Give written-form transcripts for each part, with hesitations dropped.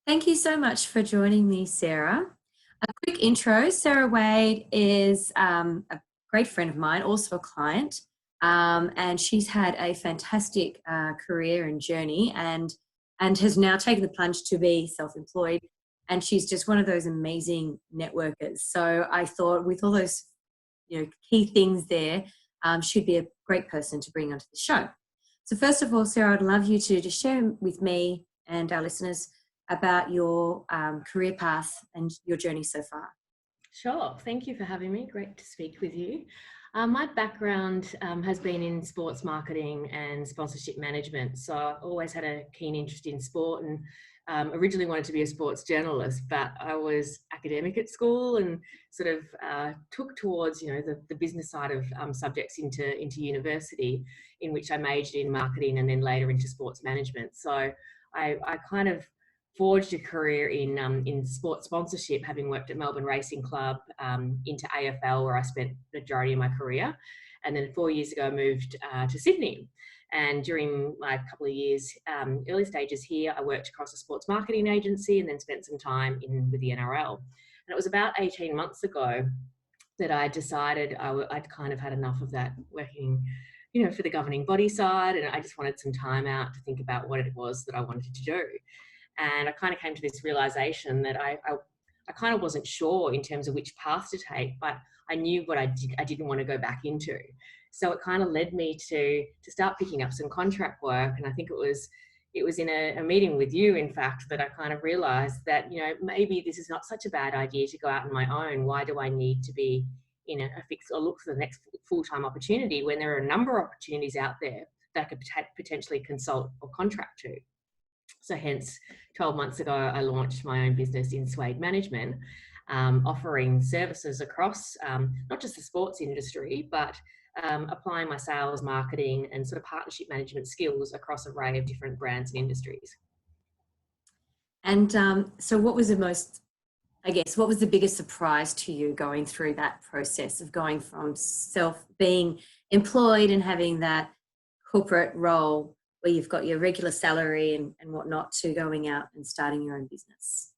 Thank you so much for joining me, Sarah. A quick intro. Sarah Wade is a great friend of mine, also a client, and she's had a fantastic career and journey and has now taken the plunge to be self-employed. And she's just one of those amazing networkers. So I thought with all those key things there, she'd be a great person to bring onto the show. So first of all, Sarah, I'd love you to just share with me and our listeners about your career path and your journey so far. Sure. Thank you for having me. Great to speak with you. My background has been in sports marketing and sponsorship management. So I've always had a keen interest in sport and originally wanted to be a sports journalist, but I was academic at school and sort of took towards, the business side of subjects into university, in which I majored in marketing and then later into sports management. So I kind of forged a career in sports sponsorship, having worked at Melbourne Racing Club, into AFL, where I spent the majority of my career. And then 4 years ago, I moved to Sydney. And during my couple of years, early stages here, I worked across a sports marketing agency and then spent some time with the NRL. And it was about 18 months ago that I decided I'd kind of had enough of that working, for the governing body side. And I just wanted some time out to think about what it was that I wanted to do. And I kind of came to this realization that I kind of wasn't sure in terms of which path to take, but I knew what I didn't want to go back into. So it kind of led me to start picking up some contract work. And I think it was in a meeting with you, in fact, that I kind of realized that, maybe this is not such a bad idea to go out on my own. Why do I need to be in a fix or look for the next full-time opportunity when there are a number of opportunities out there that I could potentially consult or contract to? So hence 12 months ago, I launched my own business in Swade Management, offering services across not just the sports industry, but applying my sales, marketing and sort of partnership management skills across an array of different brands and industries. And so what was what was the biggest surprise to you going through that process of going from being employed and having that corporate role where you've got your regular salary and whatnot, to going out and starting your own business?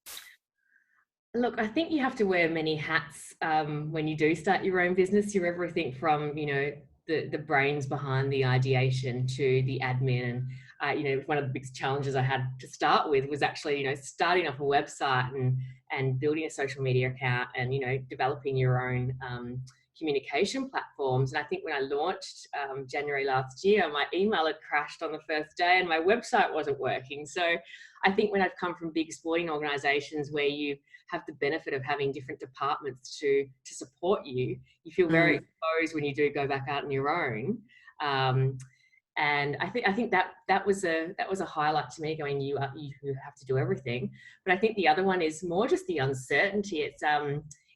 Look, I think you have to wear many hats when you do start your own business. You're everything from, the brains behind the ideation to the admin. And, one of the biggest challenges I had to start with was actually, starting up a website and building a social media account and, developing your own communication platforms. And I think when I launched January last year, my email had crashed on the first day and my website wasn't working. So I think when I've come from big sporting organizations where you have the benefit of having different departments to support you, you feel very exposed when you do go back out on your own. And I think that was a highlight to me, going, you have to do everything. But I think the other one is more just the uncertainty.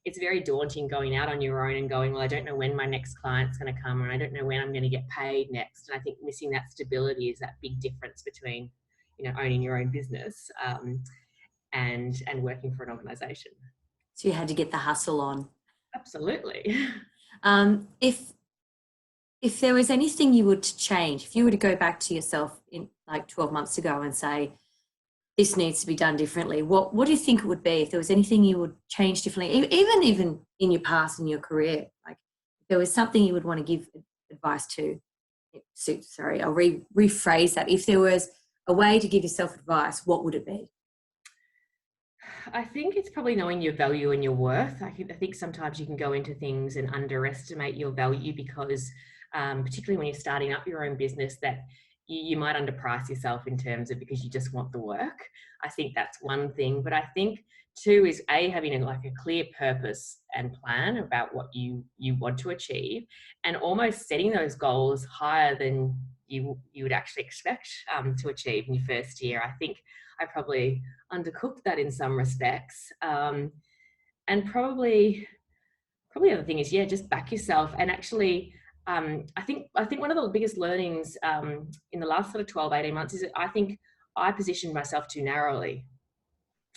It's very daunting going out on your own and going, well, I don't know when my next client's going to come, and I don't know when I'm going to get paid next. And I think missing that stability is that big difference between, owning your own business and working for an organisation. So you had to get the hustle on. Absolutely. If there was anything you would change, if you were to go back to yourself in like 12 months ago and say, this needs to be done differently, what do you think it would be? If there was anything you would change differently, even in your past, in your career, like if there was something you would want to give advice to, sorry, I'll rephrase that. If there was a way to give yourself advice, what would it be? I think it's probably knowing your value and your worth. I think sometimes you can go into things and underestimate your value because particularly when you're starting up your own business, that you might underprice yourself in terms of, because you just want the work. I think that's one thing. But I think two is having a clear purpose and plan about what you want to achieve, and almost setting those goals higher than you would actually expect to achieve in your first year. I think I probably undercooked that in some respects. And probably the other thing is, just back yourself. And actually, I think one of the biggest learnings in the last sort of 12, 18 months is that I think I positioned myself too narrowly.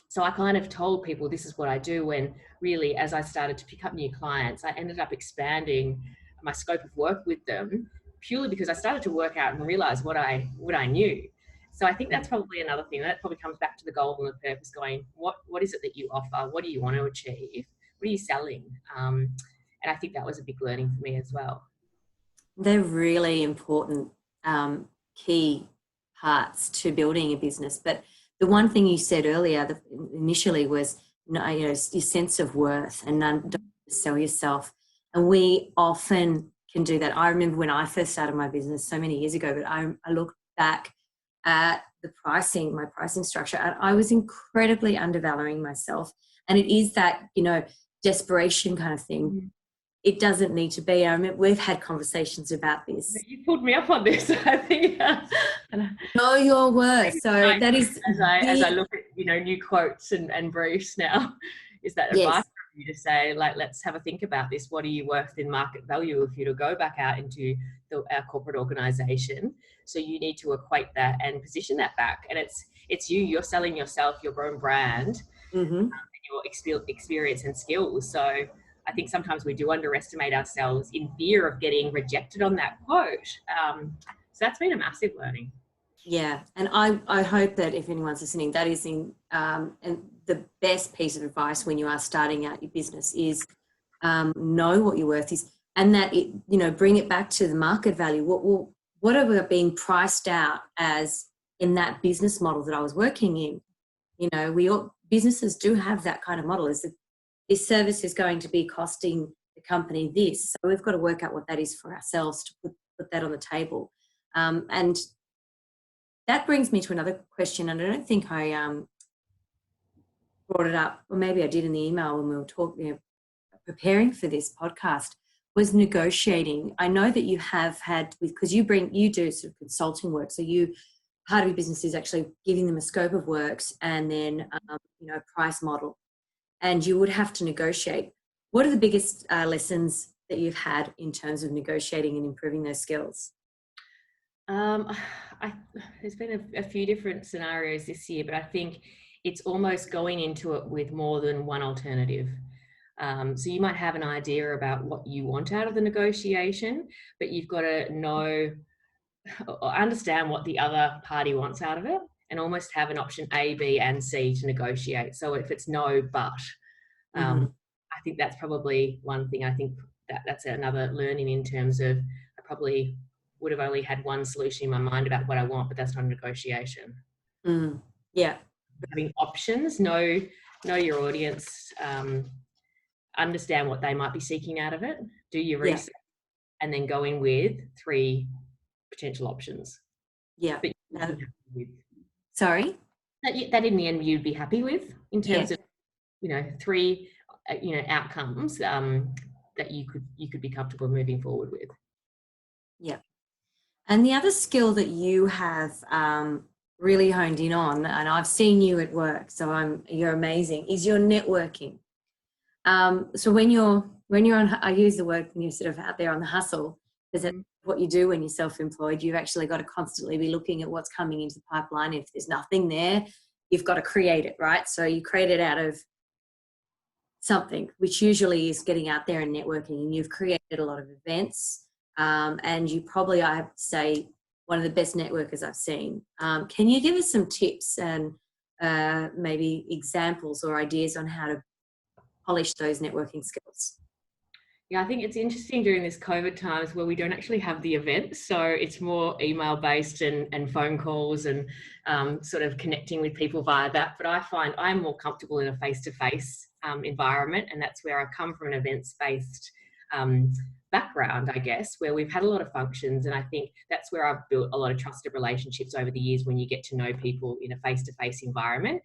So I kind of told people this is what I do, when really, as I started to pick up new clients, I ended up expanding my scope of work with them, purely because I started to work out and realize what I knew. So I think that's probably another thing. That probably comes back to the goal and the purpose, going, what is it that you offer? What do you want to achieve? What are you selling? And I think that was a big learning for me as well. They're really important key parts to building a business. But the one thing you said earlier initially was, your sense of worth, and don't sell yourself. And we often can do that. I remember when I first started my business so many years ago, but I look back at my pricing structure, and I was incredibly undervaluing myself. And it is that, desperation kind of thing. Mm-hmm. It doesn't need to be. I remember we've had conversations about this. You pulled me up on this, I think. Know your worth. So that is as I look at new quotes and briefs now, is that advice for you to say, like, let's have a think about this. What are you worth in market value if you to go back out into our corporate organisation? So you need to equate that and position that back. And it's you're selling yourself, your own brand, and your experience and skills. So I think sometimes we do underestimate ourselves in fear of getting rejected on that quote. So that's been a massive learning. Yeah, and I hope that if anyone's listening, that is and the best piece of advice when you are starting out your business is know what your worth is, and that bring it back to the market value. What are we being priced out as in that business model that I was working in? Businesses do have that kind of model. Is that this service is going to be costing the company this, so we've got to work out what that is for ourselves to put that on the table, and that brings me to another question, and I don't think I brought it up, or maybe I did in the email when we were talking, preparing for this podcast, was negotiating. I know that you have had, because you do sort of consulting work, so part of your business is actually giving them a scope of works and then a price model, and you would have to negotiate. What are the biggest lessons that you've had in terms of negotiating and improving those skills? There's been a few different scenarios this year, but I think it's almost going into it with more than one alternative. So you might have an idea about what you want out of the negotiation, but you've got to know or understand what the other party wants out of it, and almost have an option A, B, and C to negotiate. So if it's no, but I think that's probably one thing. I think that's another learning in terms of, I probably would have only had one solution in my mind about what I want, but that's not a negotiation. Yeah. Having options, know your audience, understand what they might be seeking out of it, do your research, and then go in with 3 potential options. Yeah. But sorry? That in the end you'd be happy with, in terms of 3 outcomes that you could be comfortable moving forward with. Yeah. And the other skill that you have really honed in on, and I've seen you at work, so you're amazing, is your networking. So when you're on, I use the word, when you're sort of out there on the hustle, because that's what you do when you're self-employed. You've actually got to constantly be looking at what's coming into the pipeline. If there's nothing there, you've got to create it, right? So you create it out of something, which usually is getting out there and networking, and you've created a lot of events. And you probably, I have to say, one of the best networkers I've seen. Can you give us some tips and maybe examples or ideas on how to polish those networking skills? Yeah, I think it's interesting during this COVID times where we don't actually have the events. So it's more email based and phone calls and sort of connecting with people via that. But I find I'm more comfortable in a face-to-face environment, and that's where I come from, an events-based background, I guess, where we've had a lot of functions. And I think that's where I've built a lot of trusted relationships over the years, when you get to know people in a face-to-face environment.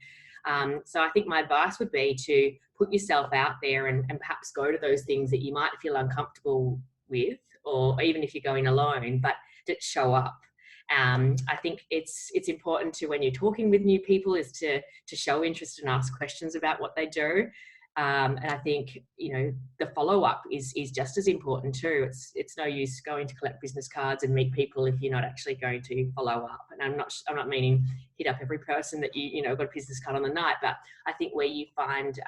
So I think my advice would be to put yourself out there and perhaps go to those things that you might feel uncomfortable with, or even if you're going alone, but to show up. I think it's important to, when you're talking with new people, is to show interest and ask questions about what they do. And I think, the follow-up is just as important too. It's no use going to collect business cards and meet people if you're not actually going to follow up. And I'm not meaning hit up every person that you got a business card on the night, but I think where you find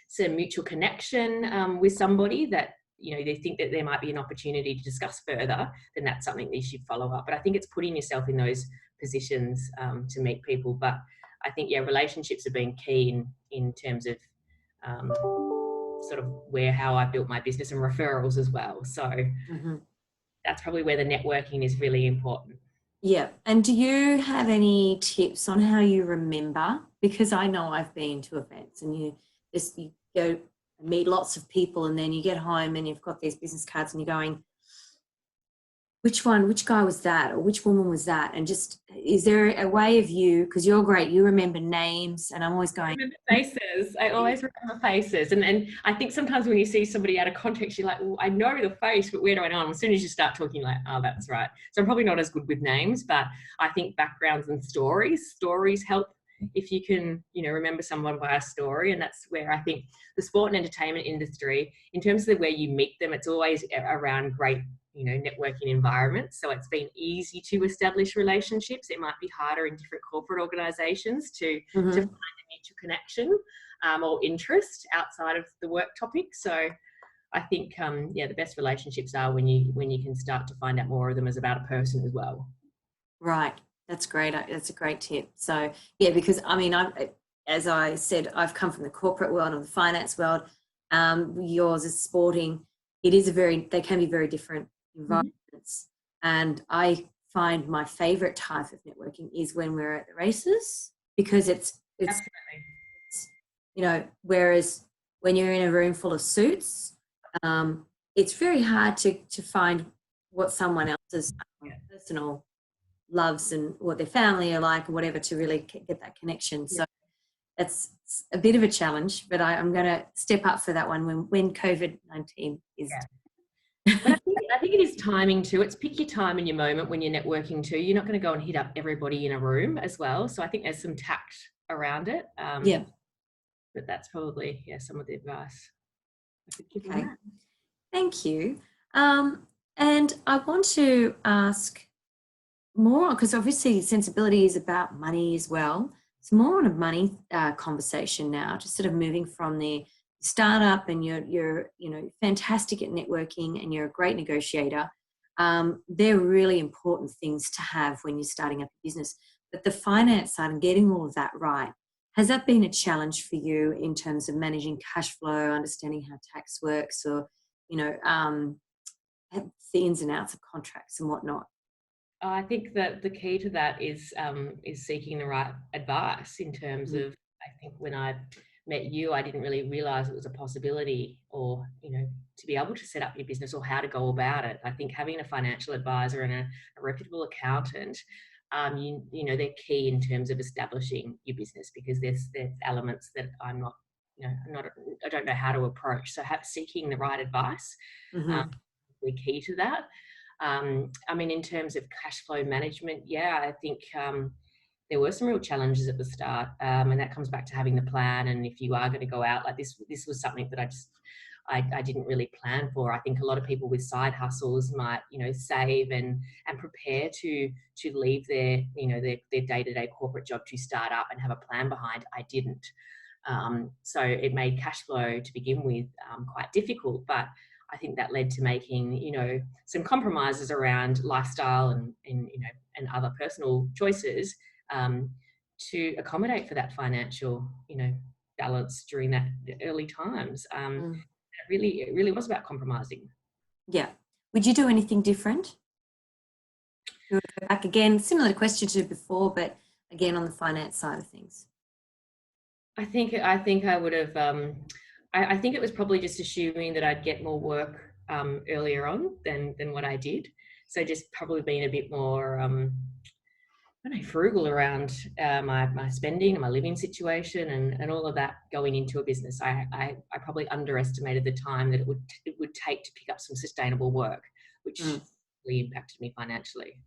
some mutual connection with somebody that they think that there might be an opportunity to discuss further, then that's something that you should follow up. But I think it's putting yourself in those positions to meet people. But I think, yeah, relationships have been key in terms of sort of how I built my business, and referrals as well. So that's probably where the networking is really important. Yeah. And do you have any tips on how you remember? Because I know I've been to events and you go meet lots of people, and then you get home and you've got these business cards and you're going, which guy was that, or which woman was that? And just, is there a way of you, because you're great, you remember names, and I'm always going, I remember faces. I always remember faces. And I think sometimes when you see somebody out of context, you're like, well, I know the face, but where do I know them? As soon as you start talking, like, oh, that's right. So I'm probably not as good with names, but I think backgrounds and stories help if you can, remember someone by a story. And that's where I think the sport and entertainment industry, in terms of where you meet them, it's always around great networking environments. So it's been easy to establish relationships. It might be harder in different corporate organisations to find a mutual connection or interest outside of the work topic. So I think, the best relationships are when you can start to find out more of them as about a person as well. Right. That's great. That's a great tip. So yeah, because I mean, as I said, I've come from the corporate world and the finance world. Yours is sporting. They can be very different environments. And I find my favorite type of networking is when we're at the races, because it's whereas when you're in a room full of suits, it's very hard to find what someone else's personal loves and what their family are like, or whatever, to really get that connection. So that's a bit of a challenge, but I'm going to step up for that one when COVID-19 is. But I think it is timing too. It's pick your time and your moment when you're networking too. You're not going to go and hit up everybody in a room as well. So I think there's some tact around it. But that's probably, some of the advice I could give. Okay. Thank you. And I want to ask more, because obviously sensibility is about money as well. It's more on a money conversation now, just sort of moving from the startup, and you're fantastic at networking and you're a great negotiator. They're really important things to have when you're starting up a business. But the finance side and getting all of that right, has that been a challenge for you in terms of managing cash flow, understanding how tax works, or the ins and outs of contracts and whatnot? I think that the key to that is seeking the right advice in terms of, I think when I met you, I didn't really realise it was a possibility, or, to be able to set up your business or how to go about it. I think having a financial advisor and a reputable accountant, they're key in terms of establishing your business, because there's elements that I'm not, I don't know how to approach. So seeking the right advice is key to that. I mean, in terms of cash flow management, I think there were some real challenges at the start, and that comes back to having the plan. And if you are going to go out like this was something that I didn't really plan for. I think a lot of people with side hustles might, save and prepare to leave their day-to-day corporate job to start up and have a plan behind. I didn't. So it made cash flow to begin with quite difficult, but I think that led to making, some compromises around lifestyle and other personal choices to accommodate for that financial, balance during that early times. It really was about compromising. Yeah. Would you do anything different? You would go back again, similar question to before, but again on the finance side of things. I think I would have. I think it was probably just assuming that I'd get more work earlier on than what I did. So just probably being a bit more, frugal around my spending and my living situation and all of that going into a business. I probably underestimated the time that it would take to pick up some sustainable work, which really impacted me financially.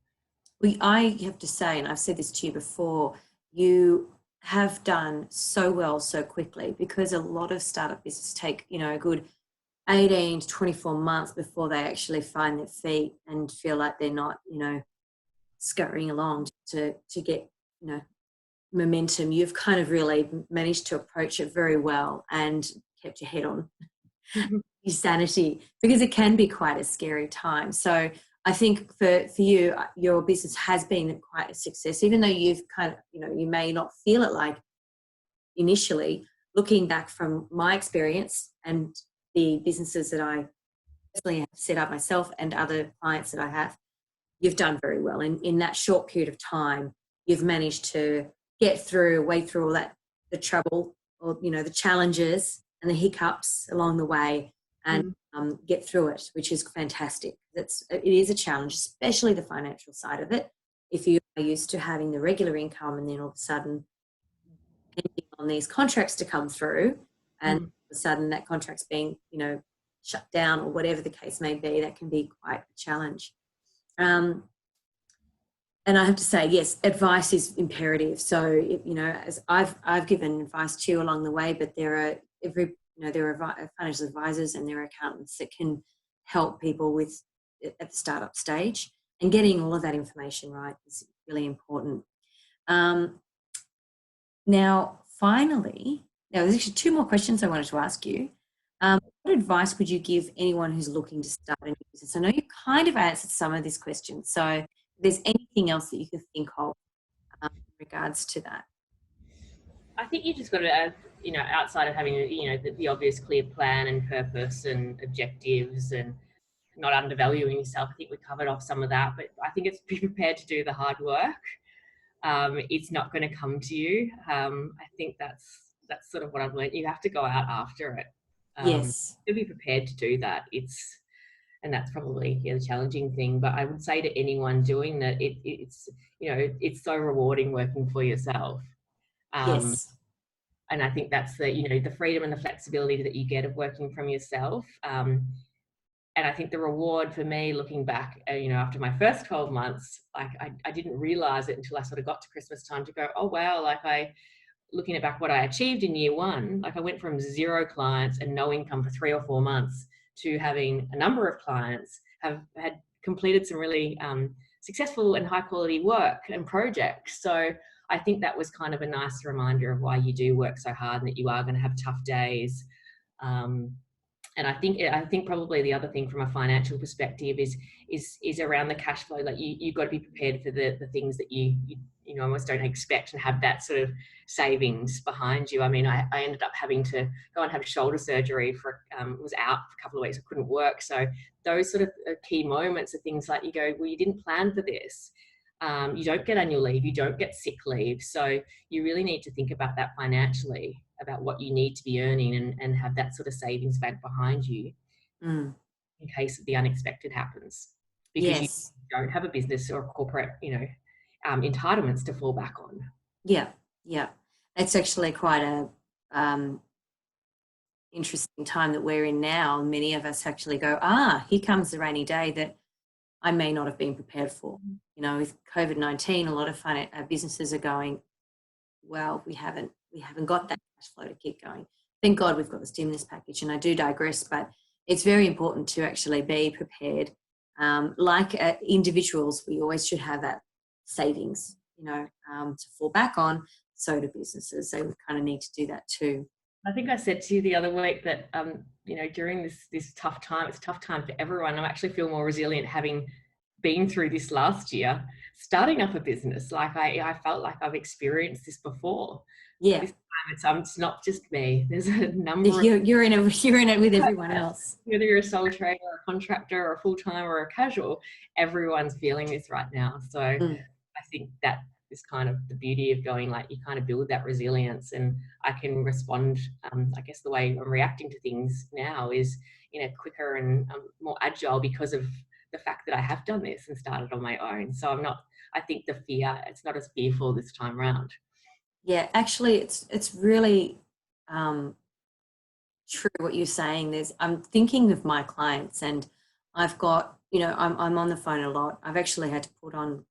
I have to say, and I've said this to you before, you have done so well so quickly, because a lot of startup businesses take, a good 18 to 24 months before they actually find their feet and feel like they're not, scurrying along to get, momentum. You've kind of really managed to approach it very well and kept your head on your sanity, because it can be quite a scary time. So I think for you, your business has been quite a success, even though you've kind of, you may not feel it like initially. Looking back from my experience and the businesses that I personally have set up myself and other clients that I have, you've done very well. In that short period of time, you've managed to get way through all that, the trouble, or, the challenges and the hiccups along the way, and get through it, which is fantastic. It is a challenge, especially the financial side of it. If you are used to having the regular income and then all of a sudden depending on these contracts to come through, and all of a sudden that contract's being, shut down or whatever the case may be, that can be quite a challenge. And I have to say, yes, advice is imperative. So, as I've given advice to you along the way, but there are financial advisors and there are accountants that can help people with at the startup stage, and getting all of that information right is really important. Now, finally, there's actually two more questions I wanted to ask you. What advice would you give anyone who's looking to start a new business? I know you kind of answered some of these questions, so if there's anything else that you can think of in regards to that. I think you just got to, outside of having, the obvious clear plan and purpose and objectives and not undervaluing yourself. I think we covered off some of that, but I think it's be prepared to do the hard work. It's not going to come to you. I think that's sort of what I've learned. You have to go out after it. Yes. To be prepared to do that. And that's probably the challenging thing. But I would say to anyone doing that, it's so rewarding working for yourself. Yes. And I think that's the freedom and the flexibility that you get of working from yourself. And I think the reward for me, looking back, after my first 12 months, like I didn't realize it until I sort of got to Christmas time to go, oh, wow, looking back what I achieved in year one, like I went from 0 clients and no income for 3 or 4 months to having a number of clients, had completed some really successful and high quality work and projects. So I think that was kind of a nice reminder of why you do work so hard and that you are going to have tough days. And I think probably the other thing from a financial perspective is around the cash flow. Like you've got to be prepared for the things that you almost don't expect, and have that sort of savings behind you. I mean, I ended up having to go and have shoulder surgery was out for a couple of weeks. I couldn't work. So those sort of key moments are things like you go, well, you didn't plan for this. You don't get annual leave, you don't get sick leave. So you really need to think about that financially, about what you need to be earning, and have that sort of savings bank behind you in case the unexpected happens. Because you don't have a business or a corporate, entitlements to fall back on. Yeah. It's actually quite a interesting time that we're in now. Many of us actually go, here comes the rainy day that I may not have been prepared for. With COVID-19, a lot of businesses are going, well, we haven't got that cash flow to keep going. Thank God we've got the stimulus package, and I do digress, but it's very important to actually be prepared. Like individuals, we always should have that savings, to fall back on. So do businesses. They kind of need to do that too. I think I said to you the other week that, during this tough time, it's a tough time for everyone. I actually feel more resilient having been through this last year, starting up a business. Like I felt like I've experienced this before. Yeah. This time it's not just me. There's a number you're in it with everyone else. Whether you're a sole trader or a contractor or a full-time or a casual, everyone's feeling this right now. So I think that is kind of the beauty of going, like, you kind of build that resilience, and I can respond. I guess the way I'm reacting to things now is quicker and more agile because of the fact that I have done this and started on my own. So I think it's not as fearful this time around. Yeah, actually it's really true what you're saying. I'm thinking of my clients, and I've got, I'm on the phone a lot. I've actually had to put on,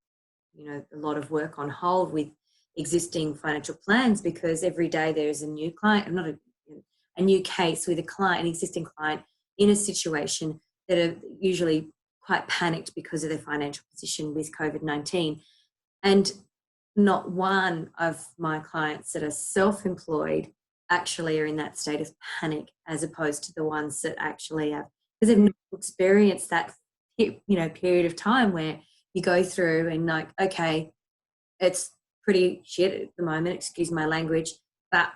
a lot of work on hold with existing financial plans, because every day there's a new client, not a new case with an existing client in a situation that are usually quite panicked because of their financial position with COVID-19. And not one of my clients that are self-employed actually are in that state of panic, as opposed to the ones that actually have, because they've not experienced that period of time where you go through and like, okay, it's pretty shit at the moment, excuse my language, but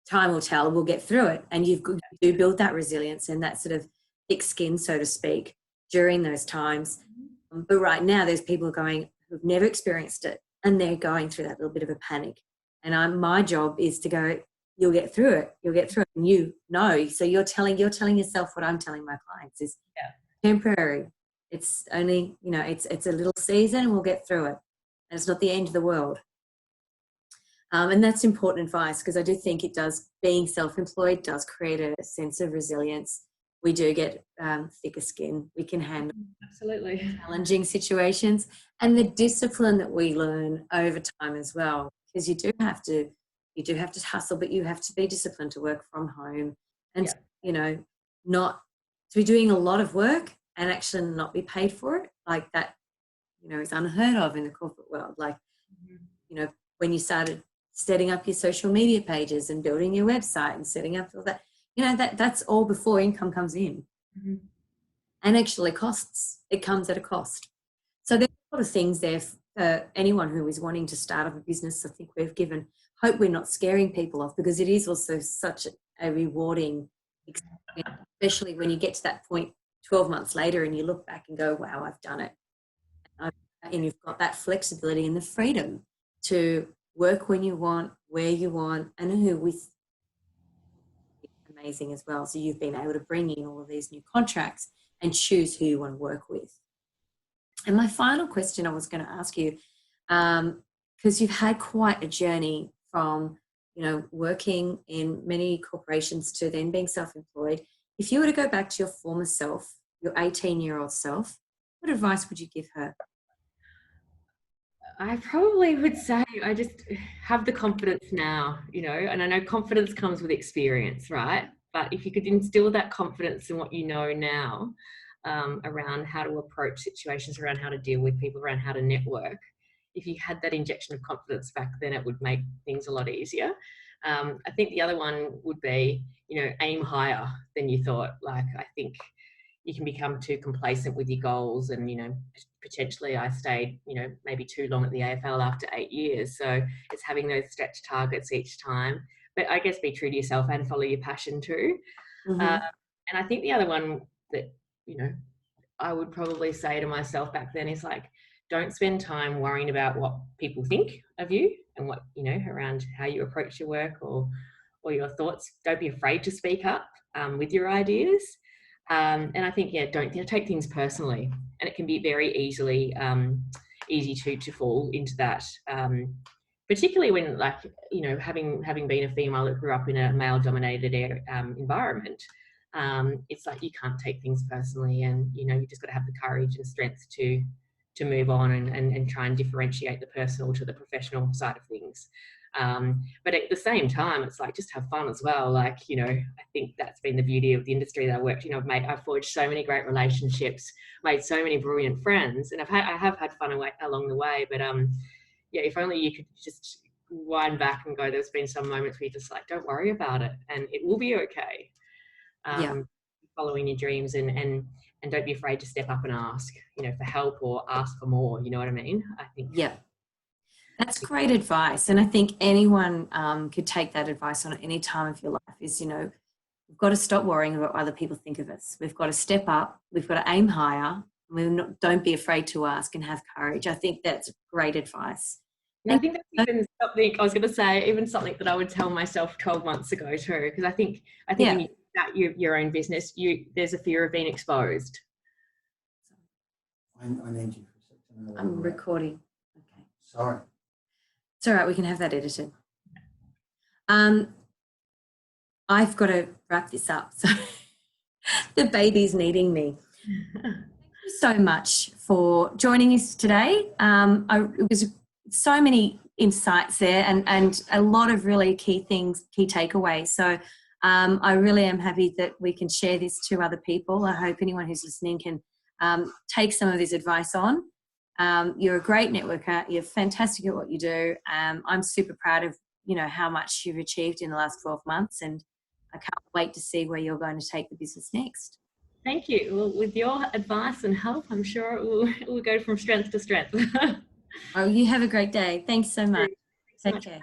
time will tell, we'll get through it. And you do build that resilience and that sort of thick skin, so to speak, during those times. But right now there's people who've never experienced it and they're going through that little bit of a panic. And my job is to go, you'll get through it. You'll get through it. And you know, so you're telling yourself what I'm telling my clients is temporary. It's only, it's a little season and we'll get through it. And it's not the end of the world. And that's important advice because I do think being self-employed does create a sense of resilience. We do get thicker skin. We can handle absolutely challenging situations, and the discipline that we learn over time as well, because you do have to hustle, but you have to be disciplined to work from home and, not to be doing a lot of work and actually not be paid for it. Like that, is unheard of in the corporate world. Like, when you started setting up your social media pages and building your website and setting up all that, that's all before income comes in. And actually it comes at a cost. So there's a lot of things there for anyone who is wanting to start up a business. I think hope we're not scaring people off, because it is also such a rewarding experience, especially when you get to that point 12 months later and you look back and go, wow, I've done it. And you've got that flexibility and the freedom to work when you want, where you want, and who with. Amazing as well. So you've been able to bring in all of these new contracts and choose who you want to work with. And my final question I was going to ask you, because you've had quite a journey from, working in many corporations to then being self-employed. If you were to go back to your former self, your 18-year-old self, what advice would you give her? I probably would say I just have the confidence now, and I know confidence comes with experience, right? But if you could instill that confidence in what you know now, around how to approach situations, around how to deal with people, around how to network, if you had that injection of confidence back then, it would make things a lot easier. I think the other one would be, aim higher than you thought. Like, I think you can become too complacent with your goals, and potentially I stayed maybe too long at the AFL after 8 years, so it's having those stretch targets each time, but I guess be true to yourself and follow your passion too. And I think the other one that I would probably say to myself back then is like, don't spend time worrying about what people think of you and what around how you approach your work or your thoughts. Don't be afraid to speak up with your ideas. And I think, don't take things personally. And it can be very easy to fall into that, particularly when, like, having been a female that grew up in a male-dominated environment. It's like you can't take things personally, and you just got to have the courage and strength to move on and try and differentiate the personal to the professional side of things. But at the same time, it's like, just have fun as well. Like, I think that's been the beauty of the industry that I worked. I've forged so many great relationships, made so many brilliant friends, and I have had fun along the way. But if only you could just wind back and go, there's been some moments where you're just like, don't worry about it, and it will be okay. Following your dreams and don't be afraid to step up and ask, for help or ask for more. You know what I mean? I think. Yeah. That's great advice. And I think anyone could take that advice on at any time of your life is, we've got to stop worrying about what other people think of us. We've got to step up. We've got to aim higher. Don't be afraid to ask and have courage. I think that's great advice. Yeah, I think that's even something I was going to say, even something that I would tell myself 12 months ago too, because I think when you start your own business, there's a fear of being exposed. I need you for a second. I'm recording. Okay. Sorry. It's all right. We can have that edited. I've got to wrap this up. So the baby's needing me. Thank you so much for joining us today. It was so many insights there and a lot of really key takeaways. So I really am happy that we can share this to other people. I hope anyone who's listening can take some of this advice on. You're a great networker. You're fantastic at what you do. I'm super proud of, how much you've achieved in the last 12 months, and I can't wait to see where you're going to take the business next. Thank you. Well, with your advice and help, I'm sure it will go from strength to strength. Oh, you have a great day. Thanks so much. Thanks so Take much. care.